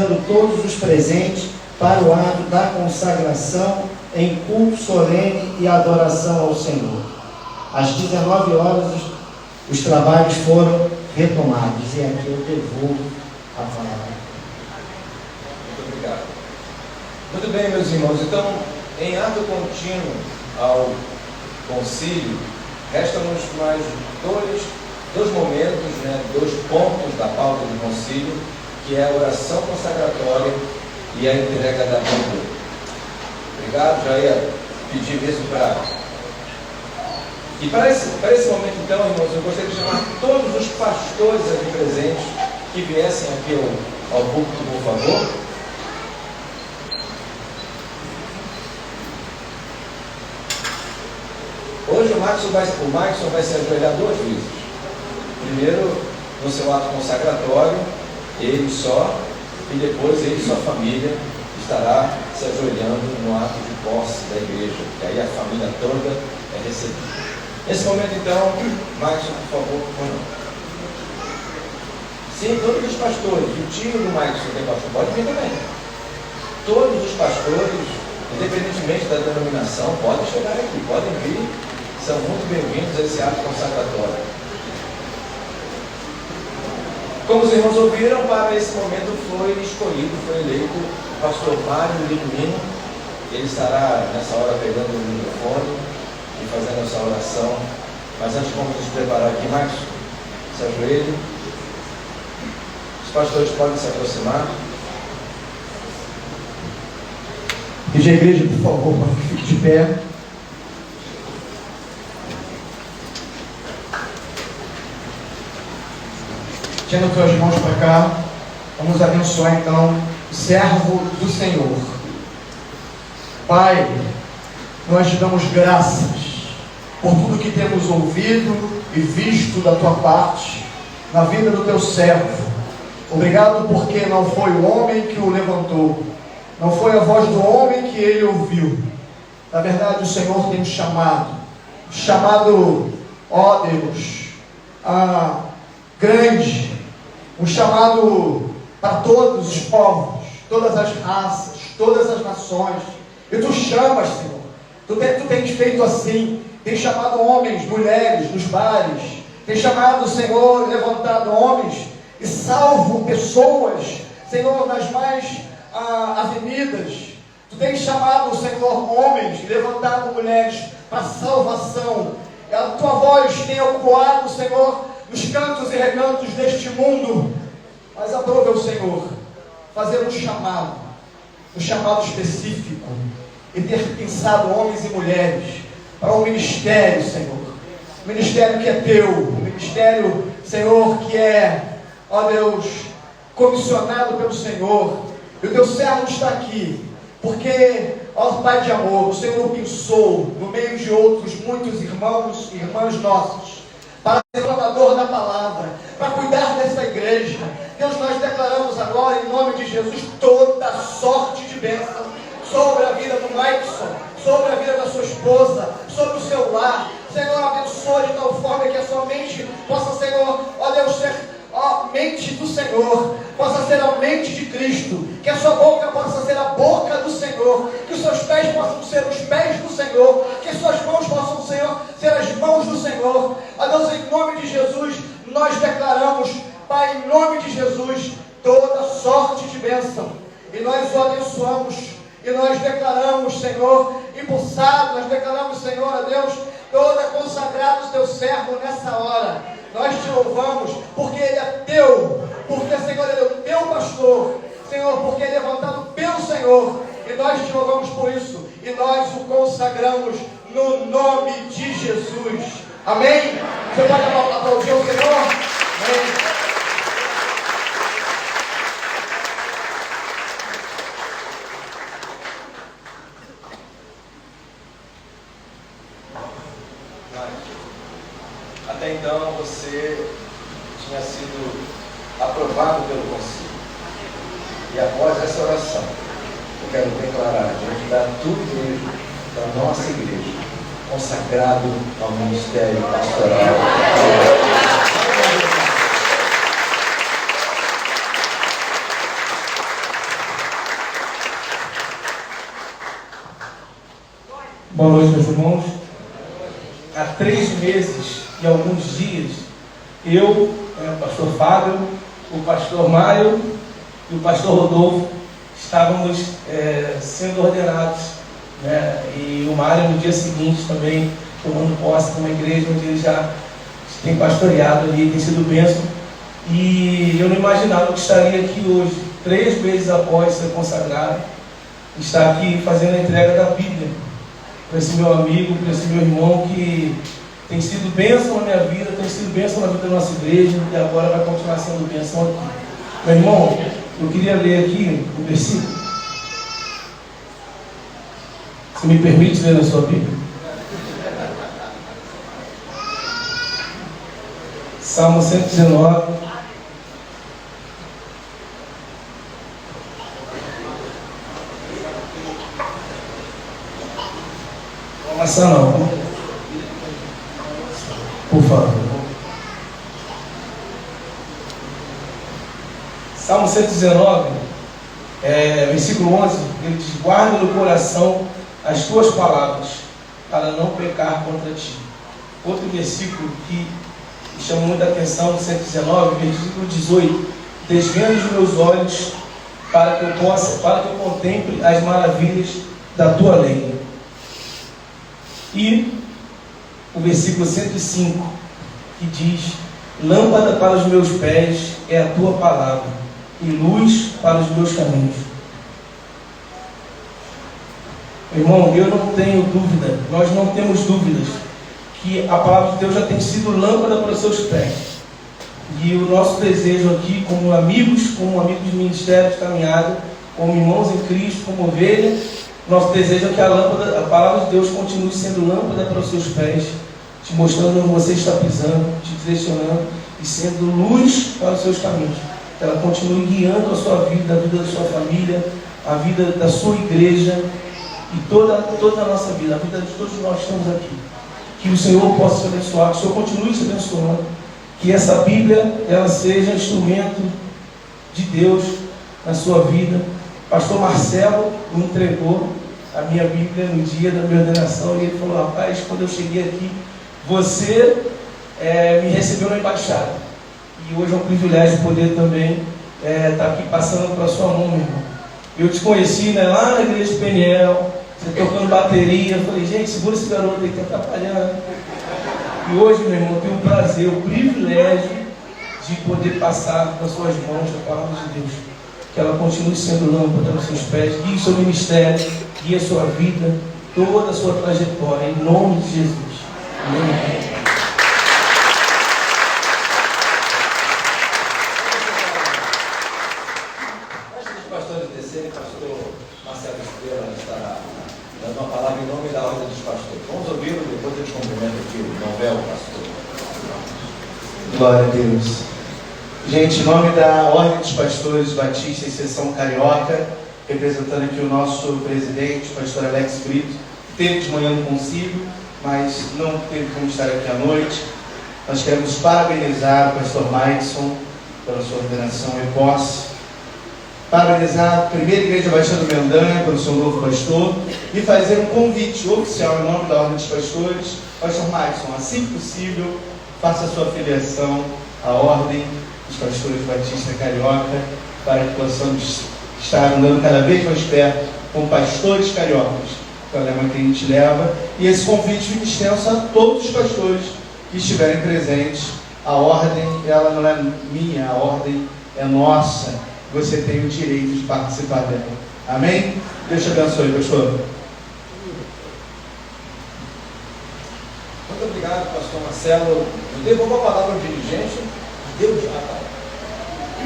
convidando todos os presentes para o ato da consagração em culto solene e adoração ao Senhor. Às 19 horas, os trabalhos foram retomados. E aqui eu devolvo a palavra. Muito obrigado. Muito bem, meus irmãos. Então, em ato contínuo ao concílio, restam-nos mais dois momentos, dois pontos da pauta do concílio, que é a oração consagratória e a entrega da Bíblia. Obrigado, já ia pedir mesmo para... E para esse momento, então, irmãos, eu gostaria de chamar todos os pastores aqui presentes que viessem aqui ao púlpito, por favor. Hoje o Maxson vai se ajoelhar duas vezes. Primeiro, no seu ato consagratório, ele só, e depois ele e sua família estará se ajoelhando no ato de posse da igreja, que aí a família toda é recebida. Nesse momento, então, Maxson, por favor, sim, todos os pastores, o tio do Maxson tem pastor, pode vir também. Todos os pastores, independentemente da denominação, podem chegar aqui, podem vir, são muito bem-vindos a esse ato consagratório. Como os irmãos ouviram, para esse momento foi eleito o pastor Mário Limino. Ele estará nessa hora pegando o microfone e fazendo essa oração. Mas antes vamos nos preparar aqui, Marcos, se ajoelhe. Os pastores podem se aproximar. Pedir a igreja, por favor, para que fique de pé. Tendo tuas mãos para cá, vamos abençoar então o servo do Senhor. Pai, nós te damos graças por tudo que temos ouvido e visto da tua parte na vida do teu servo. Obrigado porque não foi o homem que o levantou, não foi a voz do homem que ele ouviu. Na verdade, o Senhor tem chamado, ó Deus, grande, um chamado para todos os povos, todas as raças, todas as nações. E tu chamas, Senhor. Tu tens feito assim, tens chamado homens, mulheres nos bares, tens chamado, Senhor, levantado homens e salvo pessoas, Senhor, nas mais avenidas. Tu tens chamado, Senhor, homens e levantado mulheres para salvação. E a tua voz tem ecoado, Senhor, nos cantos e recantos deste mundo. Mas aprove ao Senhor fazer um chamado específico, e ter pensado homens e mulheres para um ministério, Senhor, um ministério que é teu, um ministério, Senhor, que é, ó Deus, comissionado pelo Senhor. E o teu servo está aqui porque, ó Pai de amor, o Senhor o pensou no meio de outros muitos irmãos e irmãs nossos para ser portador da palavra, para cuidar dessa igreja. Deus, nós declaramos agora, em nome de Jesus, toda sorte de bênção sobre a vida do Maikson, sobre a vida da sua esposa, sobre o seu lar. Senhor, abençoa de tal forma que a sua mente possa, Senhor, ó Deus, ser a mente do Senhor, possa ser a mente de Cristo, que a sua boca possa ser a boca do Senhor, que os seus pés possam ser os pés do Senhor, que as suas mãos possam, Senhor, ser as mãos do Senhor. Ó Deus, em nome de Jesus, nós declaramos, Pai, em nome de Jesus, toda sorte de bênção, e nós o abençoamos, e nós declaramos, Senhor, impulsado, nós declaramos, Senhor, a Deus, toda consagrado o teu servo nessa hora. Nós te louvamos, porque ele é teu, porque, Senhor, ele é o teu pastor, Senhor, porque ele é levantado pelo Senhor, e nós te louvamos por isso, e nós o consagramos no nome de Jesus. Amém? Você pode aplaudir o Senhor? Amém. Até então você tinha sido aprovado pelo concílio. E após essa oração, eu quero declarar diante da tua igreja, da nossa igreja, consagrado ao ministério pastoral. Boa noite, meus irmãos. Há 3 meses e alguns dias, eu, o pastor Fábio, o pastor Mário e o pastor Rodolfo estávamos sendo ordenados, né? E o Mário no dia seguinte também tomando posse de uma igreja onde ele já tem pastoreado ali, tem sido bênção. E eu não imaginava que estaria aqui hoje, 3 meses após ser consagrado, estar aqui fazendo a entrega da Bíblia para esse meu amigo, para esse meu irmão que tem sido bênção na minha vida, tem sido bênção na vida da nossa igreja e agora vai continuar sendo bênção aqui. Meu irmão, eu queria ler aqui o versículo. Você me permite ler na sua Bíblia? Salmo 119. Não amassar não. Por favor. Salmo 119, versículo 11, ele diz: guarda no coração as tuas palavras, para não pecar contra ti. Outro versículo que chama muita atenção, no 119, versículo 18: desvendo os meus olhos para que eu contemple as maravilhas da tua lei. E o versículo 105, que diz: lâmpada para os meus pés é a tua palavra, e luz para os meus caminhos. Irmão, eu não tenho dúvida, nós não temos dúvidas, que a palavra de Deus já tem sido lâmpada para os seus pés. E o nosso desejo aqui, como amigos de ministério de caminhada, como irmãos em Cristo, como ovelha, nosso desejo é que a palavra de Deus continue sendo lâmpada para os seus pés, te mostrando onde você está pisando, te direcionando e sendo luz para os seus caminhos. Que ela continue guiando a sua vida, a vida da sua família, a vida da sua igreja e toda a nossa vida, a vida de todos nós que estamos aqui. Que o Senhor possa te abençoar, que o Senhor continue te abençoando, que essa Bíblia ela seja instrumento de Deus na sua vida. Pastor Marcelo me entregou a minha Bíblia no dia da minha ordenação e ele falou: rapaz, quando eu cheguei aqui, você me recebeu na embaixada. E hoje é um privilégio poder também estar aqui passando para a sua mão, meu irmão. Eu te conheci, né, lá na igreja de Peniel, você tocando bateria. Eu falei: gente, segura esse garoto aí que está atrapalhando. E hoje, meu irmão, eu tenho o prazer, o privilégio de poder passar nas suas mãos a palavra de Deus. Que ela continue sendo lâmpada nos seus pés, guie o seu ministério, guie a sua vida, toda a sua trajetória, em nome de Jesus. Amém. Antes dos pastores descerem, pastor Marcelo Estrela estará dando uma palavra em nome da ordem dos pastores. Vamos ouvi-lo, depois eu te cumprimento aqui o Novel, pastor. Glória a Deus. Gente, em nome da Ordem dos Pastores Batistas, Seção Carioca, representando aqui o nosso presidente, o pastor Alex Brito, que teve de manhã no concílio, mas não teve como estar aqui à noite. Nós queremos parabenizar o pastor Maidson pela sua ordenação e posse, parabenizar a primeira igreja Baixada do Mendanha pelo seu novo pastor e fazer um convite oficial em nome da Ordem dos Pastores. Pastor Maidson, assim que possível, faça a sua filiação à Ordem dos Pastores Batistas Carioca, para que possamos estar andando cada vez mais perto com pastores cariocas, que é o lema que a gente leva. E esse convite fica extenso a todos os pastores que estiverem presentes. A ordem, ela não é minha, a ordem é nossa. Você tem o direito de participar dela. Amém? Deus te abençoe, pastor. Muito obrigado, pastor Marcelo. Eu devolvo a palavra ao dirigente. Deus já está.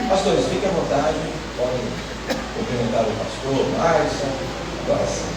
Pastores, fiquem à vontade, podem cumprimentar o pastor, Maidson, agora sim.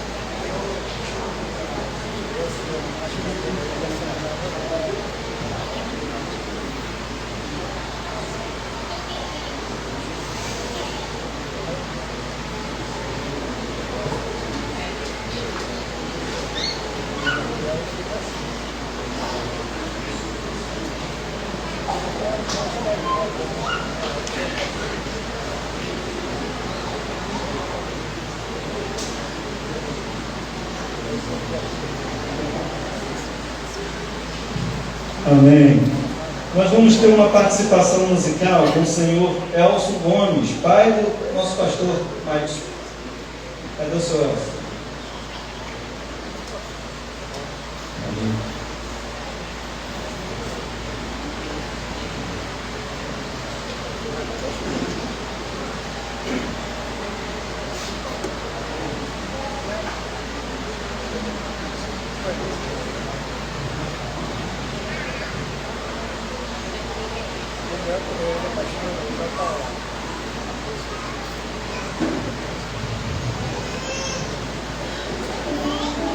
Amém. Nós vamos ter uma participação musical com o senhor Elson Gomes, pai do nosso pastor Maicon. Cadê o senhor Elson?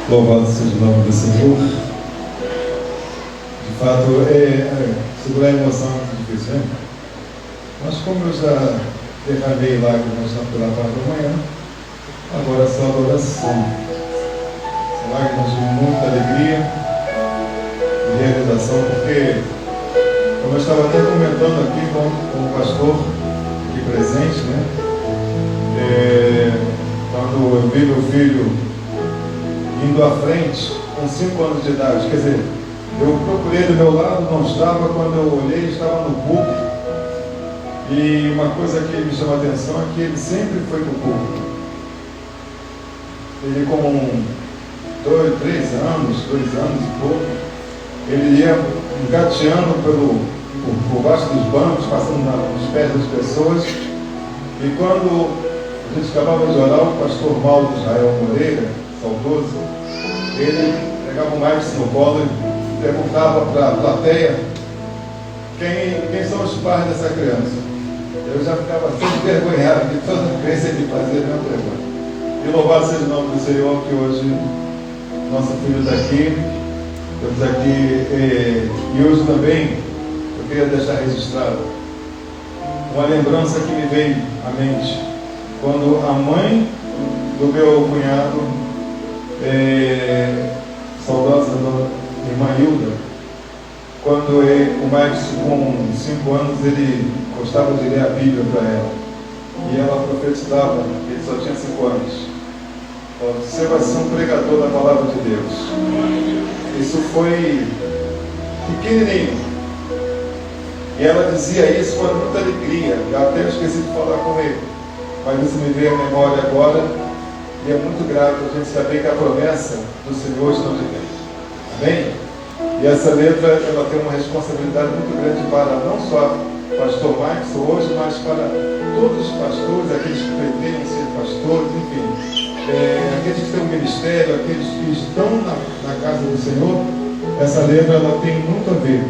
Louvado seja o nome do Senhor. De fato, segurar a emoção é muito difícil, né? Mas como eu já derramei lágrimas pela parte da manhã, agora é só adoração. Lágrimas de muita alegria e realização, porque, como eu estava até comentando aqui com o pastor aqui presente, né? Quando eu vi meu filho indo à frente, com 5 anos de idade, quer dizer, eu procurei do meu lado, não estava, quando eu olhei, estava no púlpito. E uma coisa que me chama a atenção é que ele sempre foi para o púlpito. Ele com 2 anos e pouco, ele ia engateando por baixo dos bancos, passando nos pés das pessoas. E quando a gente acabava de orar, o pastor Mauro Israel Moreira, saudoso, ele pegava o Maicon no colo e perguntava para a plateia quem são os pais dessa criança. Eu já ficava sempre envergonhado de toda vez ele fazia a mesma pergunta. E louvado seja o nome do Senhor, que hoje nosso filho está aqui, estamos aqui, e hoje também eu queria deixar registrado uma lembrança que me veio à mente, quando a mãe do meu cunhado, saudosa irmã Hilda, quando o Maicon com 5 anos, ele gostava de ler a Bíblia para ela, e ela profetizava, ele só tinha 5 anos, você vai ser um pregador da palavra de Deus. Isso foi pequenininho, e ela dizia isso com muita alegria. Eu até esqueci de falar com ele, mas isso me veio à memória agora. E é muito grato a gente saber que a promessa do Senhor está de Deus. Amém? E essa letra, ela tem uma responsabilidade muito grande para não só o pastor Maicon hoje, mas para todos os pastores, aqueles que pretendem ser pastores, enfim, aqueles que têm um ministério, aqueles que estão na casa do Senhor. Essa letra, ela tem muito a ver.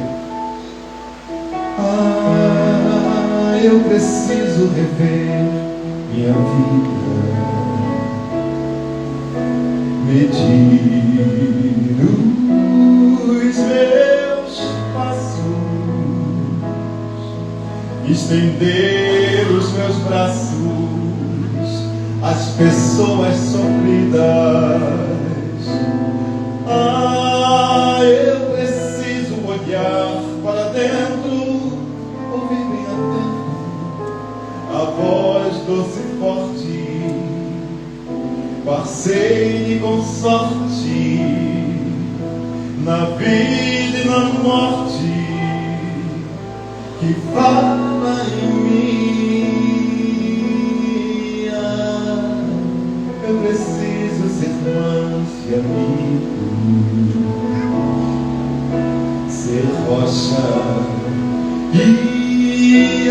Eu preciso rever minha vida, medir os meus passos, estender os meus braços às pessoas sofridas. Eu preciso olhar para dentro, ouvir bem atento a voz doce e forte, parceiro e consorte, na vida e na morte, que fala em mim. Eu preciso ser manso e amigo, ser rocha e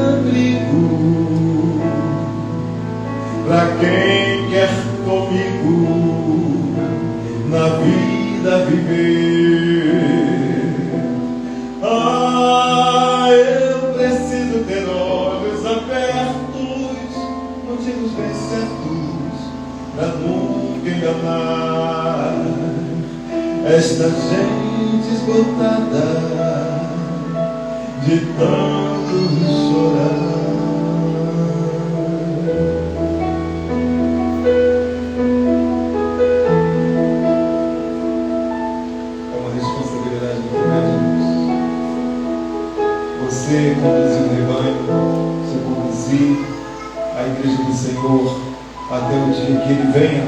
abrigo para quem quer comigo na vida viver. Eu preciso ter olhos abertos, motivos bem certos para nunca enganar esta gente esgotada de tanto chorar. Você conduzir o rebanho, você conduzir a igreja do Senhor até o dia que Ele venha,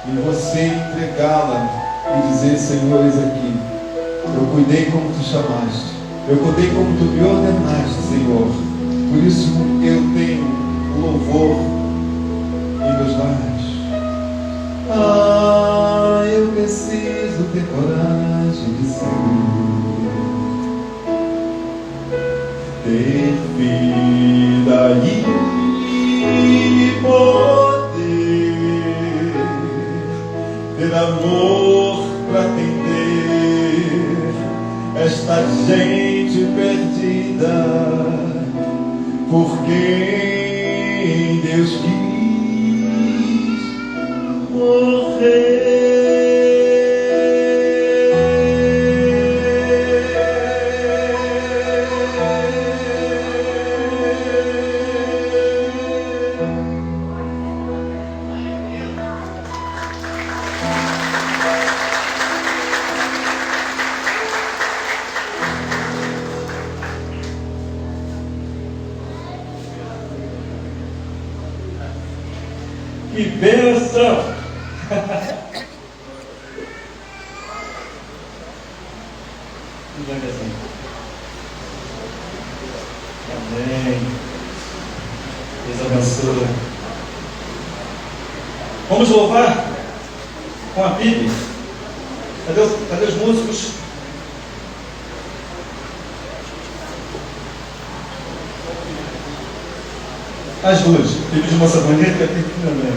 e você entregá-la e dizer: Senhor, eis aqui, Eu cuidei como tu chamaste. Eu cuidei como tu me ordenaste, Senhor. Por isso eu tenho louvor em meus lábios. Ah, eu preciso ter coragem de ser, ter vida e poder, ter amor para atender esta gente perdida, por quem Deus quis morrer. Que bênção! Amém. Deus abençoe. Vamos louvar com a Bíblia. Cadê os músicos? As duas. Bíblia de moça bonita e a Bíblia também.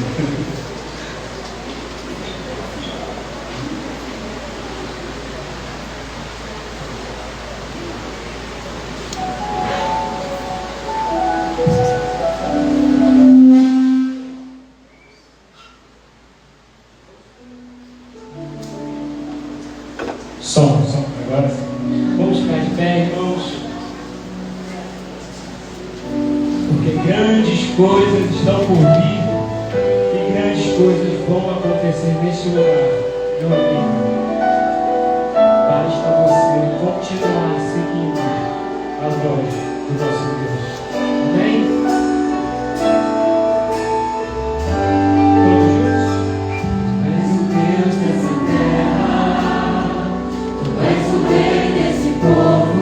Som. Agora sim. Vamos ficar de pé, irmãos. Porque grandes coisas estão por vir e grandes coisas vão acontecer neste lugar, meu amigo. Basta você continuar seguindo a voz do nosso Deus. Amém? Todos juntos? És o Deus dessa terra, tu és o Rei desse povo,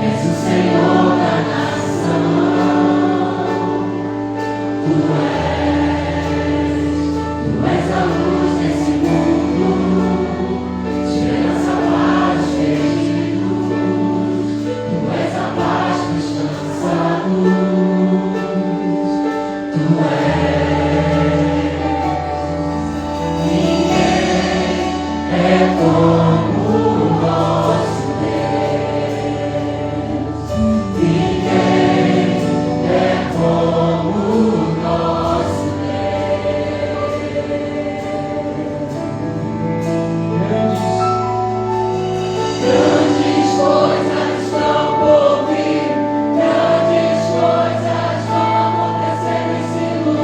és o Senhor da nação. Tu és a luz desse mundo, esperança para os perdidos. Tu és a paz dos cansados. Tu és. Ninguém é como o nosso Deus. Ninguém é como o nosso Grandes coisas estão por vir, grandes coisas vão acontecer nesse lugar.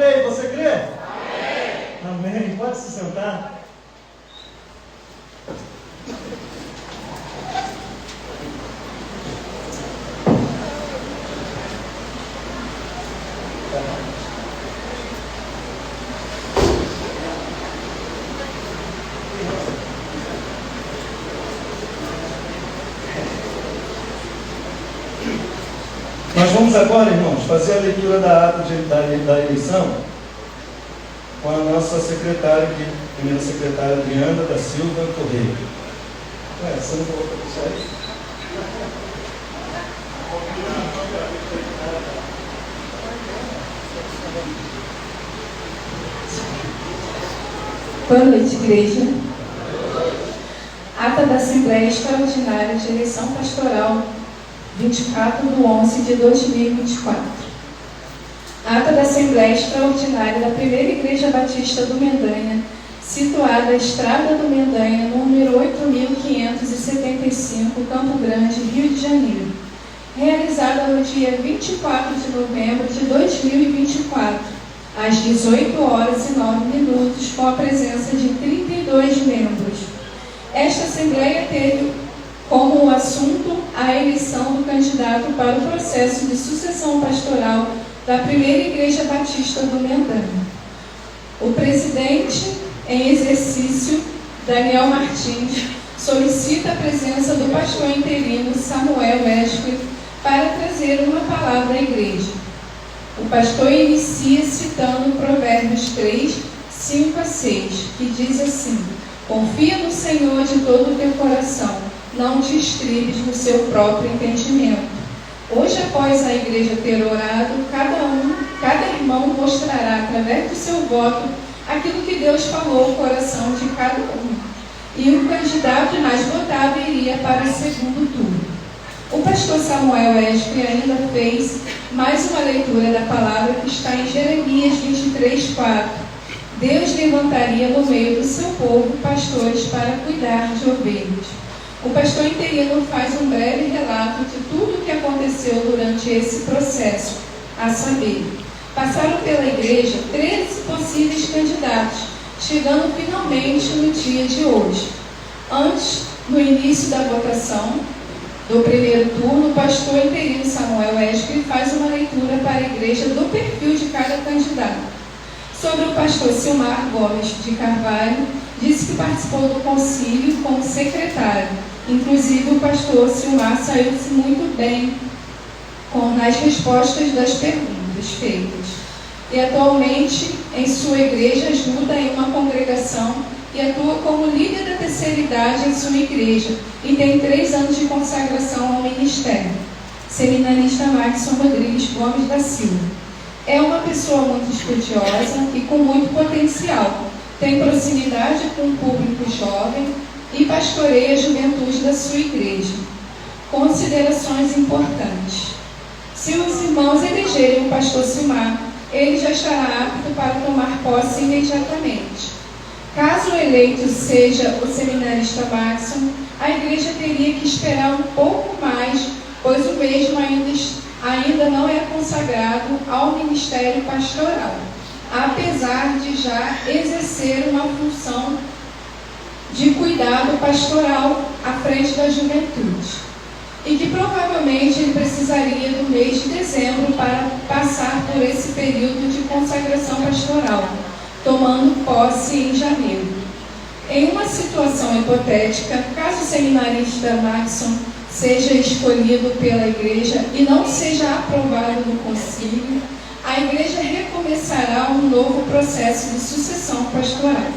creio. Você crê? Amém. Amém. Pode se sentar. Nós vamos agora, irmãos, fazer a leitura da ata da eleição com a nossa secretária, primeira secretária Adriana da Silva Correia. Você não colocou isso aí? Boa noite, igreja. Ata da Assembleia Extraordinária de Eleição Pastoral, 24/11/2024. Ata da Assembleia Extraordinária da Primeira Igreja Batista do Mendanha, situada à Estrada do Mendanha, número 8.575, Campo Grande, Rio de Janeiro. Realizada no dia 24 de novembro de 2024, às 18h09, com a presença de 32 membros. Esta Assembleia teve como assunto a eleição do candidato para o processo de sucessão pastoral da Primeira Igreja Batista do Mendanha. O presidente em exercício, Daniel Martins, solicita a presença do pastor interino Samuel Wesley para trazer uma palavra à igreja. O pastor inicia citando Provérbios 3, 5-6, que diz assim: confia no Senhor de todo o teu coração, não te estribes no seu próprio entendimento. Hoje, após a igreja ter orado, cada irmão mostrará através do seu voto aquilo que Deus falou ao coração de cada um. E o candidato mais votado iria para o segundo turno. O pastor Samuel Wesley ainda fez mais uma leitura da palavra que está em Jeremias 23:4. Deus levantaria no meio do seu povo pastores para cuidar de ovelhas. O pastor interino faz um breve relato de tudo o que aconteceu durante esse processo, a saber, passaram pela igreja 13 possíveis candidatos, chegando finalmente no dia de hoje. Antes, no início da votação do primeiro turno, o pastor interino Samuel Wesley faz uma leitura para a igreja do perfil de cada candidato. Sobre o pastor Silmar Gomes de Carvalho, disse que participou do concílio como secretário. Inclusive, o pastor Silmar saiu-se muito bem nas respostas das perguntas feitas. E atualmente, em sua igreja, ajuda em uma congregação e atua como líder da terceira idade em sua igreja e tem 3 anos de consagração ao ministério. Seminarista Maxson Rodrigues Gomes da Silva. É uma pessoa muito estudiosa e com muito potencial. Tem proximidade com o público jovem e pastoreia a juventude da sua igreja. Considerações importantes. Se os irmãos elegerem o pastor Silmar, ele já estará apto para tomar posse imediatamente. Caso o eleito seja o seminarista Maxson, a igreja teria que esperar um pouco mais, pois o mesmo ainda não é consagrado ao ministério pastoral, apesar de já exercer uma função de cuidado pastoral à frente da juventude, e que provavelmente ele precisaria do mês de dezembro para passar por esse período de consagração pastoral, tomando posse em janeiro. Em uma situação hipotética, caso o seminarista Maxson seja escolhido pela igreja e não seja aprovado no concílio, a igreja recomeçará um novo processo de sucessão pastoral.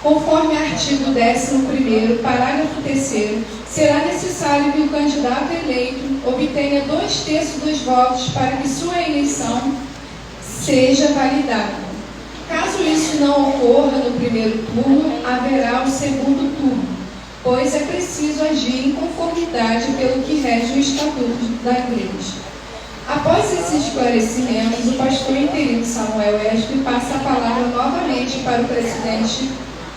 Conforme artigo 11º, parágrafo 3º, será necessário que o candidato eleito obtenha 2/3 dos votos para que sua eleição seja validada. Caso isso não ocorra no primeiro turno, haverá o segundo turno, pois é preciso agir em conformidade pelo que rege o estatuto da igreja. Após esses esclarecimentos, o pastor interino Samuel Wesley passa a palavra novamente para o presidente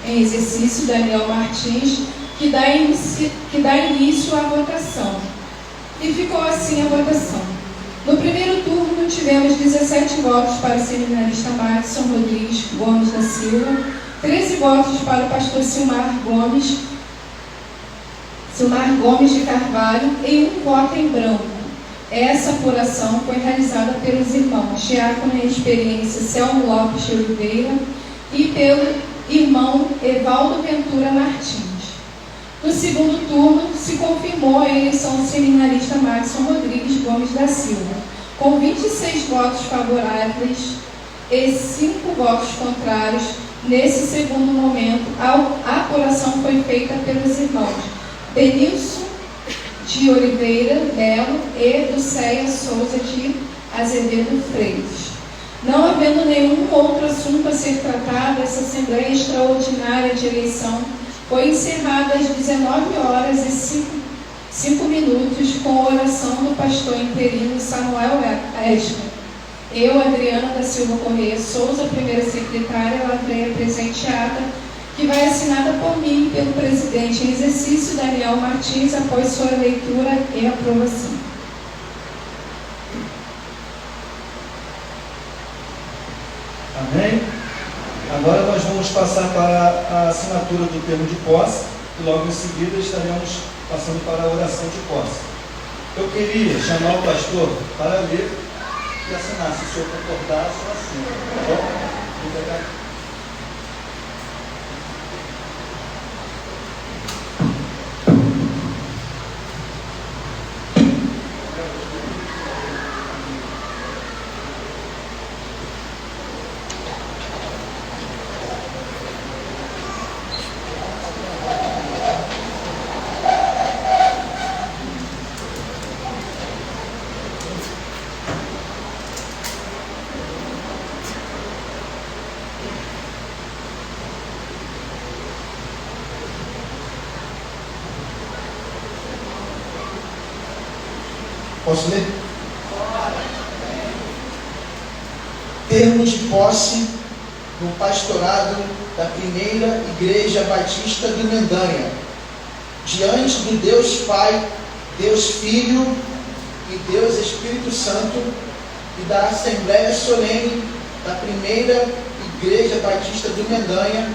em exercício, Daniel Martins, que dá início à votação. E ficou assim a votação. No primeiro turno, tivemos 17 votos para o seminarista Madison Rodrigues Gomes da Silva, 13 votos para o pastor Silmar Gomes de Carvalho e um voto em branco. Essa apuração foi realizada pelos irmãos diácono em experiência Selmo Lopes de Oliveira e pelo irmão Evaldo Ventura Martins. No segundo turno, se confirmou a eleição do seminarista Madison Rodrigues Gomes da Silva, com 26 votos favoráveis e 5 votos contrários. Nesse segundo momento, a apuração foi feita pelos irmãos Benilson de Oliveira Melo e Lucéia Souza de Azevedo Freitas. Não havendo nenhum outro assunto a ser tratado, essa Assembleia Extraordinária de Eleição foi encerrada às 19h05 com a oração do pastor interino Samuel Esca. Eu, Adriana da Silva Correia Souza, primeira secretária, lavrei a presente ata, que vai assinada por mim e pelo presidente em exercício Daniel Martins, após sua leitura e aprovação. Amém? Agora nós vamos passar para a assinatura do termo de posse e logo em seguida estaremos passando para a oração de posse. Eu queria chamar o pastor para ler e assinar, se o senhor concordar, só assina, tá bom? Muito obrigado. Posso ler? Termos de posse no pastorado da primeira Igreja Batista do Mendanha, diante do Deus Pai, Deus Filho e Deus Espírito Santo, e da Assembleia Solene da primeira Igreja Batista do Mendanha,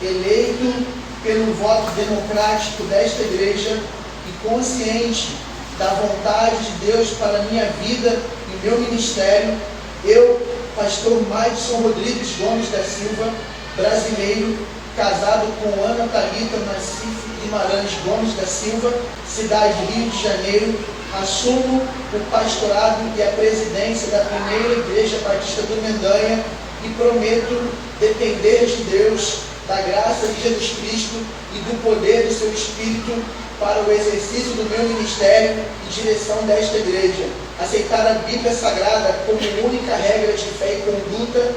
eleito pelo voto democrático desta igreja e consciente da vontade de Deus para a minha vida e meu ministério, eu, pastor Madison Rodrigues Gomes da Silva, brasileiro, casado com Ana Thalita Nassif Guimarães Gomes da Silva, cidade de Rio de Janeiro, assumo o pastorado e a presidência da primeira Igreja Batista do Mendanha e prometo depender de Deus, da graça de Jesus Cristo e do poder do seu Espírito para o exercício do meu ministério e direção desta igreja, aceitar a Bíblia Sagrada como única regra de fé e conduta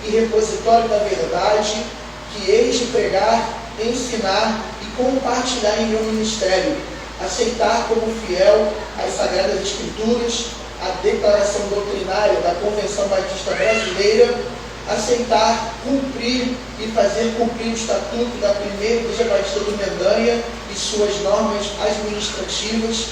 e repositório da verdade, que eis de pregar, ensinar e compartilhar em meu ministério, aceitar como fiel as Sagradas Escrituras, a declaração doutrinária da Convenção Batista Brasileira, aceitar, cumprir e fazer cumprir o Estatuto da primeira Igreja Batista do Mendanha e suas normas administrativas,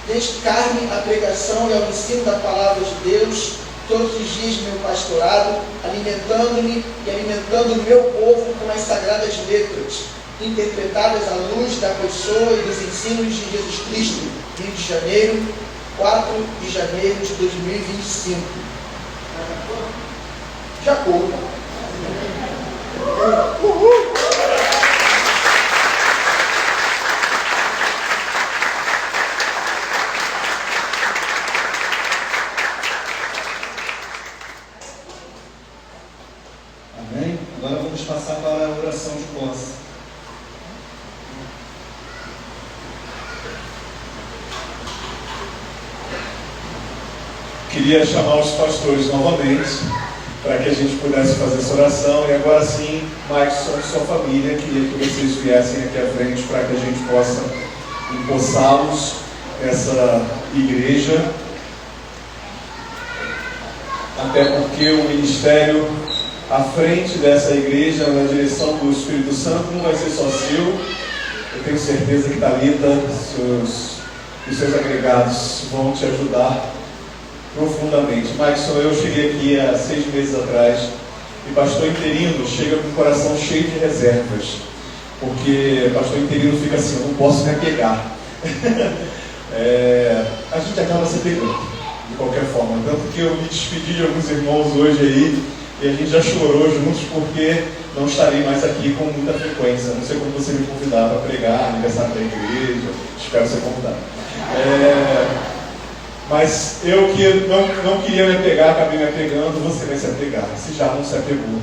dedicar-me à pregação e ao ensino da Palavra de Deus todos os dias do meu pastorado, alimentando-me e alimentando o meu povo com as sagradas letras, interpretadas à luz da pessoa e dos ensinos de Jesus Cristo. Rio de Janeiro, 4 de janeiro de 2025. De acordo. Uhul. Amém? Agora vamos passar para a oração de posse. Queria chamar os pastores novamente para que a gente pudesse fazer essa oração. E agora sim, Madison e sua família, queria que vocês viessem aqui à frente para que a gente possa empossá-los nessa igreja. Até porque o ministério à frente dessa igreja, na direção do Espírito Santo, não vai ser só seu. Eu tenho certeza que Thalita e seus agregados vão te ajudar profundamente. Maxson, eu cheguei aqui há 6 meses atrás e pastor interino chega com o coração cheio de reservas, porque pastor interino fica assim, eu não posso me apegar. A gente acaba se pegando, de qualquer forma. Tanto que eu me despedi de alguns irmãos hoje aí, e a gente já chorou juntos, porque não estarei mais aqui com muita frequência. Não sei como você me convidar para pregar, aniversário da igreja, espero ser convidado. Mas eu que não queria me apegar, acabei me apegando, você vai se apegar, se já não se apegou.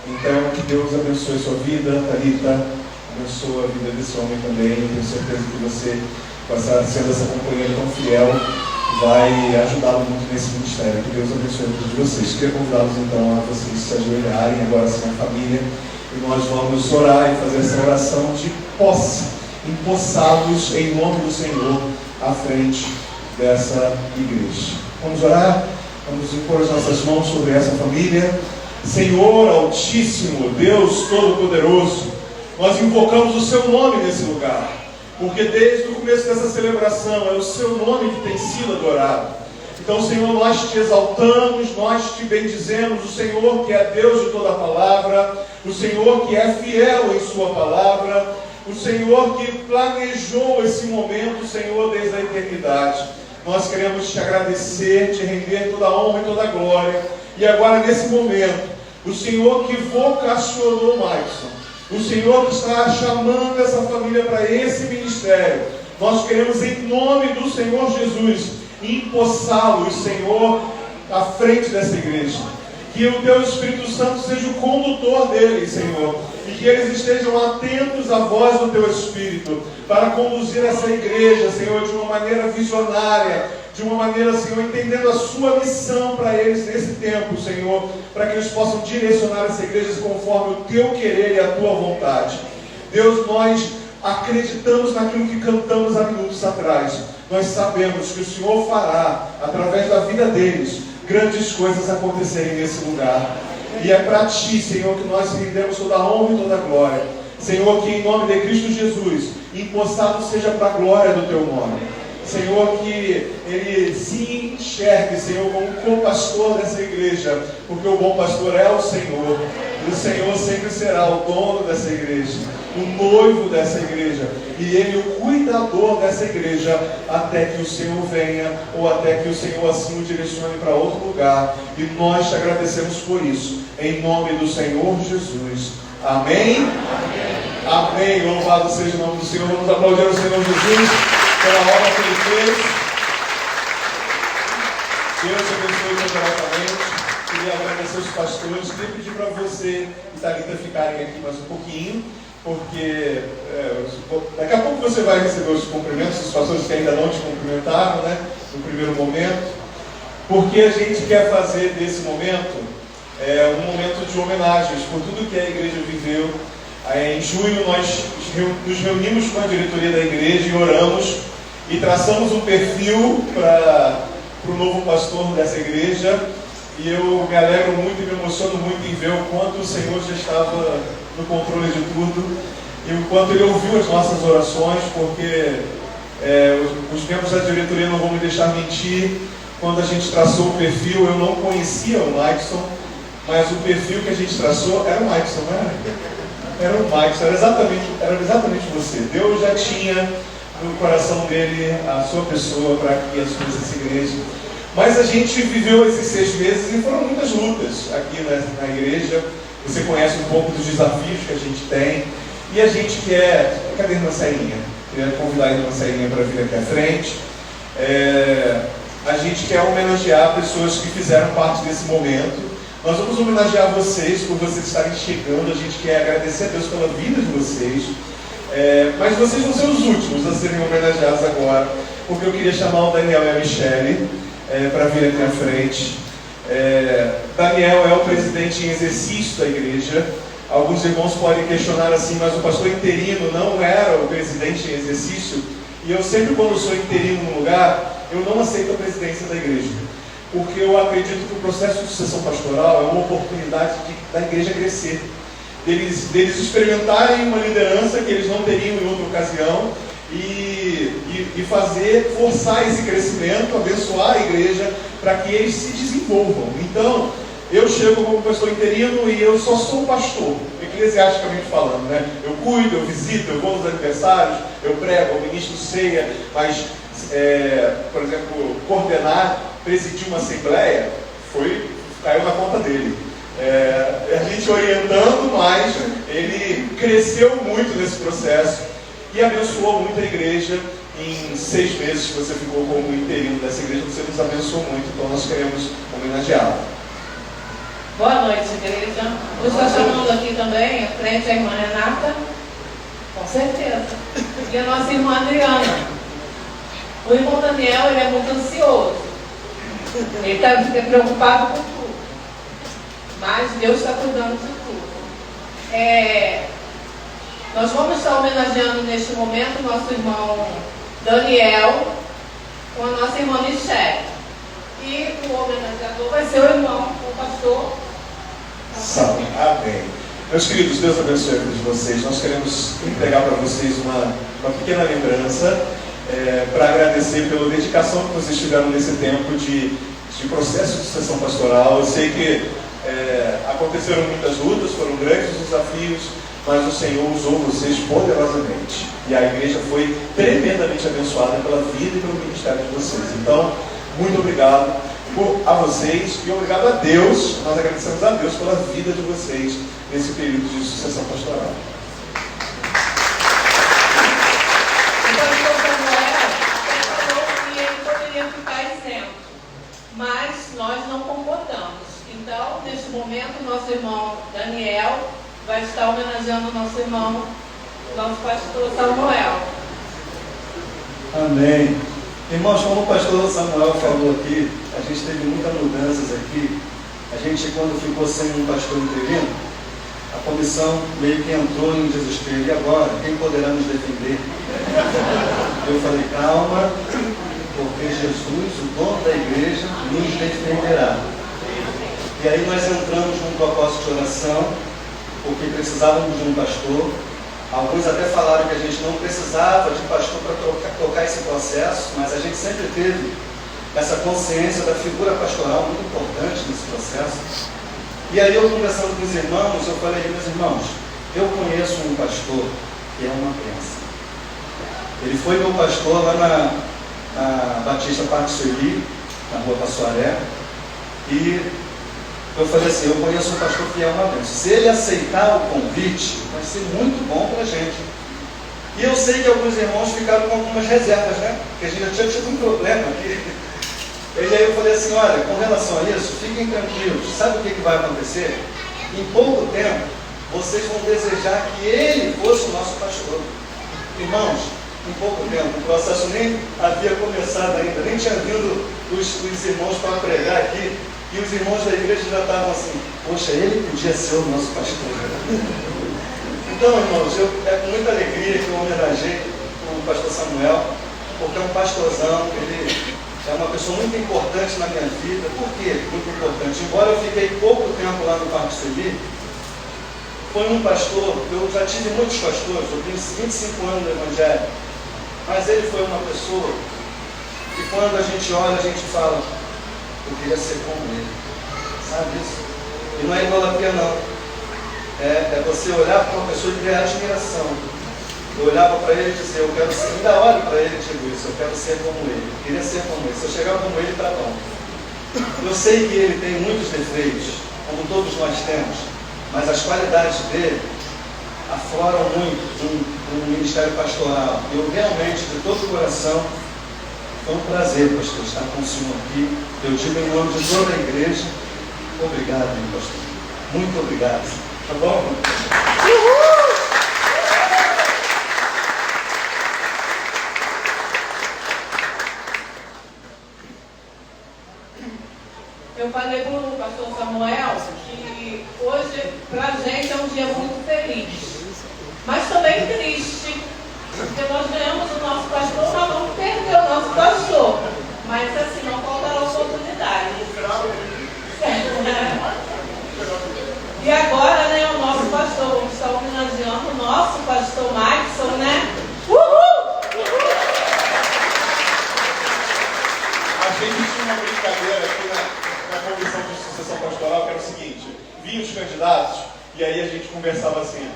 Então, que Deus abençoe sua vida, Thalita, abençoe a vida desse homem também. Eu tenho certeza que você, sendo essa companheira tão fiel, vai ajudá-lo muito nesse ministério. Que Deus abençoe a vida de vocês. Queria convidá-los então a vocês se ajoelharem, agora sim a família, e nós vamos orar e fazer essa oração de posse, empossados em nome do Senhor à frente dessa igreja. Vamos orar? Vamos impor as nossas mãos sobre essa família. Senhor Altíssimo, Deus Todo-Poderoso, nós invocamos o Seu nome nesse lugar, porque desde o começo dessa celebração é o Seu nome que tem sido adorado. Então, Senhor, nós te exaltamos, nós te bendizemos, o Senhor que é Deus de toda a palavra, o Senhor que é fiel em Sua palavra, o Senhor que planejou esse momento, Senhor, desde a eternidade. Nós queremos te agradecer, te render toda a honra e toda a glória. E agora, nesse momento, o Senhor que vocacionou Maxson, o Senhor que está chamando essa família para esse ministério, nós queremos, em nome do Senhor Jesus, empossá-los, Senhor, à frente dessa igreja. Que o Teu Espírito Santo seja o condutor deles, Senhor, e que eles estejam atentos à voz do Teu Espírito, para conduzir essa igreja, Senhor, de uma maneira visionária, de uma maneira, Senhor, entendendo a Sua missão para eles nesse tempo, Senhor, para que eles possam direcionar essa igreja conforme o Teu querer e a Tua vontade. Deus, nós acreditamos naquilo que cantamos há minutos atrás. Nós sabemos que o Senhor fará, através da vida deles, grandes coisas acontecerem nesse lugar. E é para Ti, Senhor, que nós rendemos toda a honra e toda a glória. Senhor, que em nome de Cristo Jesus, empossado seja para a glória do Teu nome. Senhor, que ele se enxergue, Senhor, como co-pastor dessa igreja, porque o bom pastor é o Senhor, e o Senhor sempre será o dono dessa igreja, o noivo dessa igreja, e Ele o cuidador dessa igreja, até que o Senhor venha, ou até que o Senhor assim o direcione para outro lugar, e nós te agradecemos por isso, em nome do Senhor Jesus. Amém? Amém. Louvado seja o nome do Senhor. Vamos aplaudir o Senhor Jesus pela obra que Ele fez. Deus te abençoe poderosamente. Queria agradecer os pastores. Queria pedir para você e Thalita ficarem aqui mais um pouquinho, porque daqui a pouco você vai receber os cumprimentos dos pastores que ainda não te cumprimentaram, né, no primeiro momento, porque a gente quer fazer desse momento um momento de homenagens por tudo que a igreja viveu. Em junho nós nos reunimos com a diretoria da igreja e oramos e traçamos um perfil para o novo pastor dessa igreja, e eu me alegro muito e me emociono muito em ver o quanto o Senhor já estava no controle de tudo e o quanto Ele ouviu as nossas orações, porque os membros da diretoria não vão me deixar mentir. Quando a gente traçou o perfil, eu não conhecia o Maxson, mas o perfil que a gente traçou era o Maxson, não era? Era o Maxson, era exatamente você. Deus já tinha no coração dele a sua pessoa para que assumisse essa igreja. Mas a gente viveu esses 6 meses e foram muitas lutas aqui na igreja. Você conhece um pouco dos desafios que a gente tem. E a gente quer... Cadê a irmã Sainha? Queria convidar a irmã Sainha para vir aqui à frente. A gente quer homenagear pessoas que fizeram parte desse momento. Nós vamos homenagear vocês por vocês estarem chegando. A gente quer agradecer a Deus pela vida de vocês. Mas vocês vão ser os últimos a serem homenageados agora, porque eu queria chamar o Daniel e a Michele para vir aqui à frente. Daniel é o presidente em exercício da igreja. Alguns irmãos podem questionar assim, mas o pastor interino não era o presidente em exercício. E eu sempre, quando sou interino num lugar, eu não aceito a presidência da igreja, porque eu acredito que o processo de sucessão pastoral é uma oportunidade da igreja crescer, deles experimentarem uma liderança que eles não teriam em outra ocasião, e e fazer, forçar esse crescimento, abençoar a igreja para que eles se desenvolvam. Então, eu chego como pastor interino e eu só sou pastor, eclesiasticamente falando, né? Eu cuido, eu visito, eu vou nos aniversários, eu prego, eu ministro ceia, mas, por exemplo, coordenar, presidir uma assembleia, caiu na conta dele. A gente orientando, mas ele cresceu muito nesse processo e abençoou muito a igreja. Em 6 meses que você ficou como interino dessa igreja, você nos abençoou muito, então nós queremos homenageá-lo. Boa noite, igreja. Hoje está chamando aqui também, à frente, a irmã Renata, com certeza, e a nossa irmã Adriana. O irmão Daniel, ele é muito ansioso, ele está preocupado com tudo, mas Deus está cuidando de tudo. Nós vamos estar homenageando neste momento o nosso irmão Daniel com a nossa irmã Michele. E o homenageador vai ser o irmão, o pastor. Amém. Meus queridos, Deus abençoe a vida de vocês. Nós queremos entregar para vocês uma pequena lembrança para agradecer pela dedicação que vocês tiveram nesse tempo de processo de sucessão pastoral. Eu sei que aconteceram muitas lutas, foram grandes desafios, mas o Senhor usou vocês poderosamente. E a igreja foi tremendamente abençoada pela vida e pelo ministério de vocês. Então, muito obrigado a vocês e obrigado a Deus. Nós agradecemos a Deus pela vida de vocês nesse período de sucessão pastoral. O pastor Samuel falou que ele poderia ficar isento, mas nós não concordamos. Então, neste momento, nosso irmão Daniel vai estar homenageando o nosso irmão, nosso pastor Samuel. Amém. Irmãos, como o pastor Samuel falou aqui, a gente teve muitas mudanças aqui. A gente, quando ficou sem um pastor interino, a comissão meio que entrou em desespero. E agora, quem poderá nos defender? Eu falei, calma, porque Jesus, o dono da igreja, nos defenderá. E aí nós entramos num propósito de oração, porque precisávamos de um pastor. Alguns até falaram que a gente não precisava de pastor para tocar esse processo, mas a gente sempre teve essa consciência da figura pastoral muito importante nesse processo. E aí eu conversando com os irmãos, eu falei, meus irmãos, eu conheço um pastor que é uma bênção. Ele foi meu pastor lá na Batista Parque Sueli, na rua Passoaré, e eu falei assim, eu conheço um pastor que é uma bênção. Se ele aceitar o convite, vai ser muito bom para a gente. E eu sei que alguns irmãos ficaram com algumas reservas, né? Porque a gente já tinha tido um problema aqui. E aí eu falei assim, olha, com relação a isso, fiquem tranquilos. Sabe o que vai acontecer? Em pouco tempo, vocês vão desejar que ele fosse o nosso pastor. Irmãos, em pouco tempo, o processo nem havia começado ainda, nem tinha vindo os irmãos para pregar aqui. E os irmãos da igreja já estavam assim, poxa, ele podia ser o nosso pastor. Então, irmãos, é com muita alegria que eu homenageei o pastor Samuel, porque é um pastorzão, ele é uma pessoa muito importante na minha vida. Por quê? Muito importante. Embora eu fiquei pouco tempo lá no Parque Sueli, foi um pastor, eu já tive muitos pastores, eu tenho 25 anos no Evangelho, mas ele foi uma pessoa que quando a gente olha, a gente fala, eu queria ser como ele, sabe isso? E não é idolatria não, é você olhar para uma pessoa e ter admiração. Eu olhava para ele e dizia, eu quero ser, ainda olho para ele e digo isso, eu quero ser como ele, eu queria ser como ele, se eu chegar como ele, está bom. Eu sei que ele tem muitos defeitos, como todos nós temos, mas as qualidades dele afloram muito no ministério pastoral. Eu realmente, de todo o coração, foi um prazer, pastor, estar com o senhor aqui. Eu digo em nome de toda a igreja, obrigado, meu pastor. Muito obrigado. Tá bom? Uhul! Eu falei para o pastor Samuel que hoje, para a gente, é um dia muito feliz, mas também triste, porque nós ganhamos o nosso pastor, nós vamos perder o nosso pastor, mas assim, não faltará oportunidade. E agora, né, o nosso pastor, vamos estar homenageando o nosso pastor Maxson, né? Uhul! Uhul! uma brincadeira aqui na comissão de sucessão pastoral, que era o seguinte: vinham os candidatos e aí a gente conversava assim: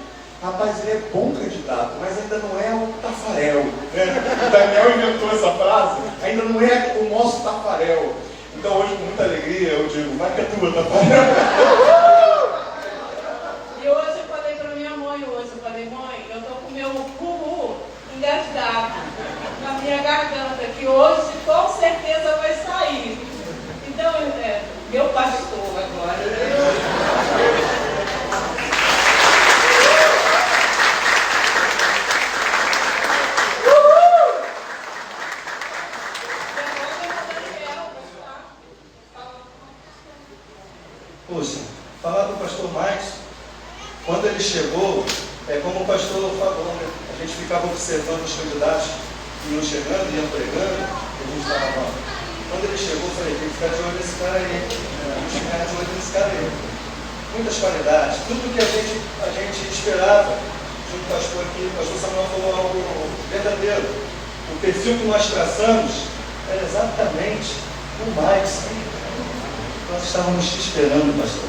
rapaz, ele é bom candidato, mas ainda não é o Tafarel. O Daniel inventou essa frase, ainda não é o nosso Tafarel. Então hoje, com muita alegria, eu digo: vai que é tua, Tafarel. E hoje eu falei para minha mãe, mãe, eu tô com o meu cubu engasgado na minha garganta, que hoje com certeza vai sair. Então, meu pastor agora. Poxa, falar do pastor Max, quando ele chegou, como o pastor falou, né? A gente ficava observando os candidatos que iam chegando, iam pregando, e a gente estava lá. Quando ele chegou, eu falei: tem que ficar de olho nesse cara aí, vamos ficar de olho nesse cara aí. Muitas qualidades, tudo que a gente esperava de um pastor aqui. O pastor Samuel falou algo verdadeiro. O perfil que nós traçamos era exatamente o Max. Nós estávamos te esperando, pastor.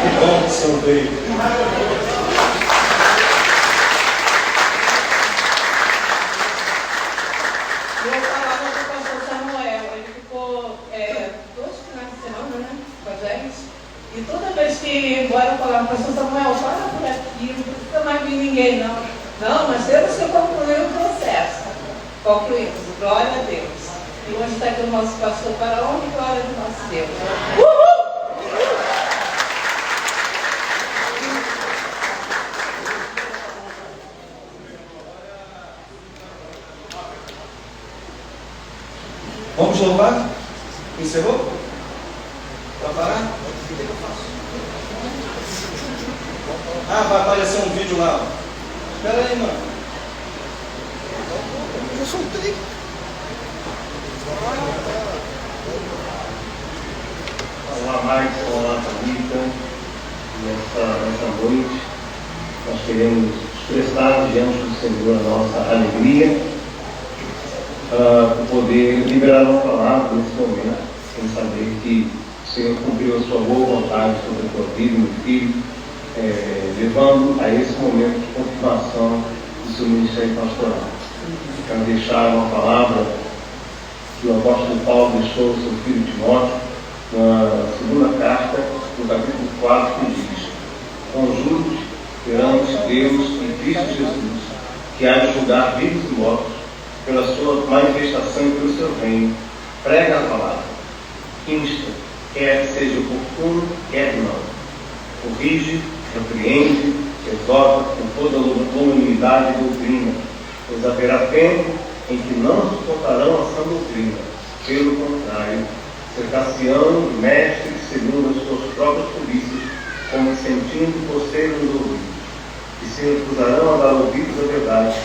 Que bom que o senhor veio. Eu falava com o pastor Samuel, ele ficou 2 finais de semana, né, com a gente. E toda vez que ia embora, eu falava: pastor Samuel, para por aqui, não precisa mais vir ninguém, não. Não, mas temos que concluir o processo. Concluímos, glória a Deus. E hoje está aqui o nosso pastor, para a honra e glória do nosso Deus. Uhul! Vamos louvar? Encerrou? Para parar? O que eu faço? Vai aparecer um vídeo lá. Espera aí, mano. Eu soltei. Olá, Marcos, olá, Thalita. Nessa noite, nós queremos expressar diante do Senhor a nossa alegria por poder liberar uma palavra nesse momento, sem saber que o Senhor cumpriu a sua boa vontade sobre a tua vida, meu filho, levando a esse momento de confirmação do seu ministério pastoral. Quero deixar uma palavra que o apóstolo Paulo deixou ao seu filho Timóteo, na segunda carta, no capítulo 4, que diz: conjuro perante Deus e Cristo Jesus, que há de julgar vivos e mortos, pela sua manifestação e pelo seu reino, prega a palavra, insta, quer seja oportuno, quer não, corrige, repreende, exorta com toda longanimidade e doutrina, pois haverá tempo em que não suportarão a sã doutrina, pelo contrário, cercar-se-ão mestres segundo as suas próprias polícias, como sentindo coceiro nos ouvidos, e se recusarão a dar ouvidos à verdade,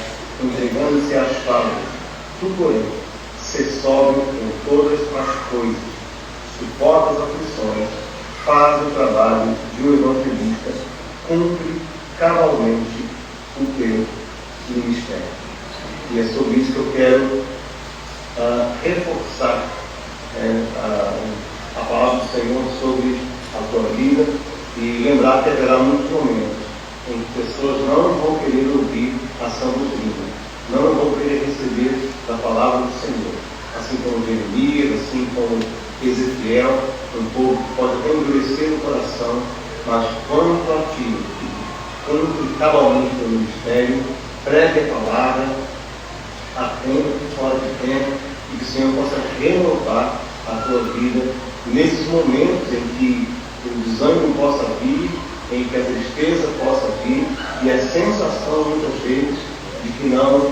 entregando-se às fábulas. Tu, porém, sê sóbrio em todas as coisas, suporta as aflições, faz o trabalho de um evangelista, cumpre cabalmente o teu ministério. E é sobre isso que eu quero reforçar a palavra do Senhor sobre a tua vida e lembrar que haverá muitos momentos em que pessoas não vão querer ouvir a sã doutrina, não vão querer receber da palavra do Senhor, assim como Jeremias, assim como Ezequiel, um povo que pode até endurecer o coração, mas quanto a ti, cumpre cabalmente o ministério, pregue a palavra a tempo e fora de tempo, e que o Senhor possa renovar a tua vida nesses momentos em que o desânimo possa vir, em que a tristeza possa vir, e a sensação muitas vezes de que não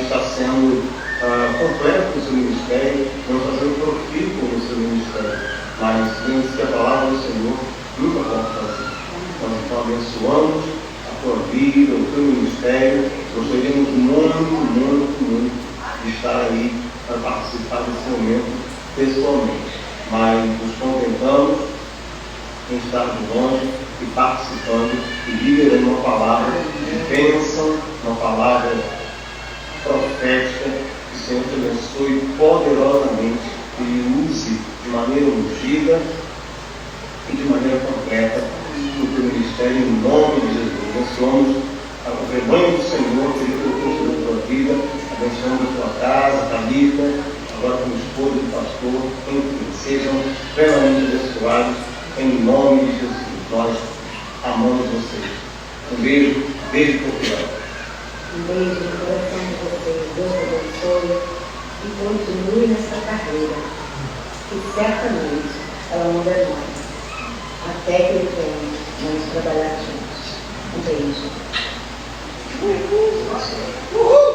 está sendo completo no seu ministério, não está sendo profícuo no seu ministério, mas lembre-se que a palavra do Senhor nunca pode fazer. Nós então abençoamos a tua vida, o teu ministério. Gostaríamos muito de estar aí para participar desse momento pessoalmente, mas nos contentamos em estar de longe e participando e liberando uma palavra de bênção, uma palavra profética. Que o Senhor te abençoe poderosamente e maneira ungida e de maneira completa no teu ministério, em nome de Jesus. Abençoamos o rebanho do Senhor, que ele colocou na tua vida, abençoando a tua casa, a Thalita, agora como esposa do pastor, enfim, sejam plenamente abençoados em nome de Jesus. Nós amamos vocês. Um beijo, beijo popular. Um beijo no coração de vocês. Deus abençoe e continue nessa carreira, que certamente ela não demora, até que ele venha nós trabalhar juntos. Um beijo. Uhul.